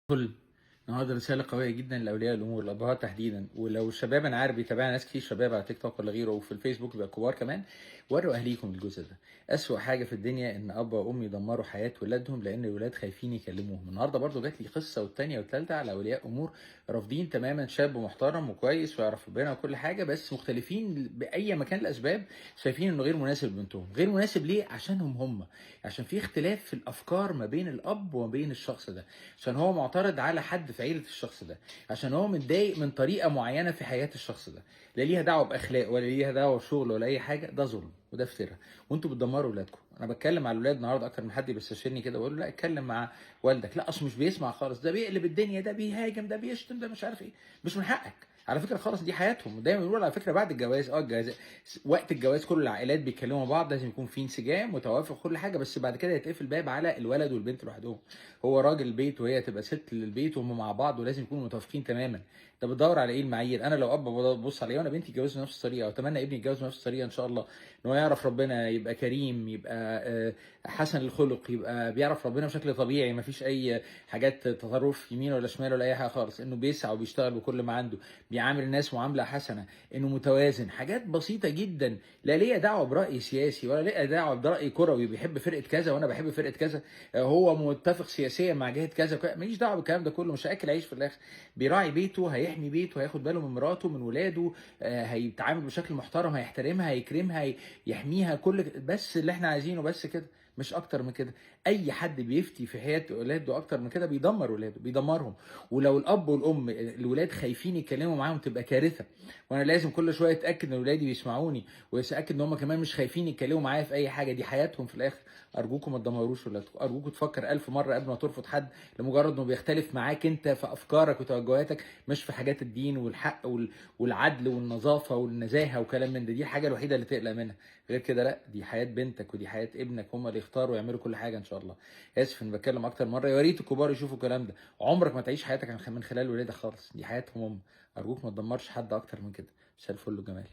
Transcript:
كل النهارده رسالة قوية جدا لأولياء الأمور، الأبهات تحديدا، ولو الشباب أنا عارف بيتابعنا ناس كتير شباب على تيك توك ولا غيره، وفي الفيسبوك بيبقى كبار كمان. وروا أهليكم الجزء ده. أسوأ حاجة في الدنيا إن أب وأم يدمروا حياة ولادهم لأن الولاد خايفين يكلموهم. النهارده برضو جات لي قصة والتانية والتالتة على أولياء أمور رافضين تماما شاب محترم وكويس ويعرف ربنا وكل حاجة، بس مختلفين بأي مكان الأسباب، شايفين إنه غير مناسب لبنتهم. غير مناسب ليه؟ عشانهم هم، عشان في اختلاف في الأفكار ما بين الأب وما بين الشخص ده، عشان هو معترض على حد في عيلة الشخص ده، عشان هو متضايق من طريقه معينه في حياه الشخص ده، لا ليها دعوه باخلاق ولا ليها دعوه بشغل ولا اي حاجه. ده ظلم وده افتراء، وانتوا بتدمروا اولادكم. انا بتكلم على الاولاد النهارده اكتر من حد بيستشيرني كده، بقول له لا اتكلم مع والدك. لا اصل مش بيسمع خالص، ده بيقلب الدنيا، ده بيهاجم، ده بيشتم، ده مش عارف ايه. مش من حقك على فكره خالص، دي حياتهم. دايما بيقولوا على فكره بعد الجواز، الجواز وقت الجواز كل العائلات بيتكلموا بعض، لازم يكون في انسجام وتوافق كل حاجه، بس بعد كده يتقفل الباب على الولد والبنت لوحدهم. هو راجل البيت وهي تبقى ست للبيت، وهم مع بعض ولازم يكونوا متوافقين تماما. انت بتدور على ايه المعايير؟ انا لو اب ببص على ايه وانا بنتي اتجوزت نفس الطريقه، واتمنى ابني يتجوز نفس الطريقه ان شاء الله، ان هو يعرف ربنا، يبقى كريم، يبقى حسن الخلق، يبقى بيعرف ربنا بشكل طبيعي، ما فيش اي حاجات تطرف يمين ولا شمال ولا اي حاجه خالص، انه بيسعى وبيشتغل بكل ما عنده، بيعامل الناس معامله حسنه، انه متوازن. حاجات بسيطه جدا، لا ليا دعوه براي سياسي ولا ليا دعوه براي كروي، بيحب فرقه كذا وانا بحب فرقه كذا، هو متفق سياسيا مع جهه كذا ماليش دعوه بالكلام ده كله. مش هاكل عيش في الاخر. بيراعي بيته، هيحمي بيته، هياخد باله من مراته من ولاده، هيتعامل بشكل محترم، هيحترمها، هيكرمها، يحميها، كل بس اللي احنا عايزينه بس كده، مش اكتر من كده. اي حد بيفتي في حياه اولاده اكتر من كده بيدمر ولاده، بيدمرهم. ولو الاب والام الولاد خايفين يتكلموا معاهم تبقى كارثه. وانا لازم كل شويه اتاكد ان ولادي بيسمعوني، واتاكد ان هم كمان مش خايفين يتكلموا معايا في اي حاجه، دي حياتهم في الاخر. ارجوكم ما تدمروش ولادكم، ارجوكم تفكر الف مره قبل ما ترفض حد لمجرد انه بيختلف معاك انت في افكارك وتوجهاتك، مش في حاجات الدين والحق والعدل والنظافه والنزاهه وكلام من ده. دي الحاجه الوحيده اللي تقلق منها. غير كده لا، دي حياه بنتك ودي حياه ابنك، هم اللي يختاروا ويعملوا كل حاجه ان شاء الله. اسف اني بتكلم اكتر مره، يا ريت الكبار يشوفوا الكلام ده. عمرك ما تعيش حياتك من خلال ولادك خالص، دي حياتهم هم. ارجوك ما تدمرش حد اكتر من كده. مساء الفل والجمال.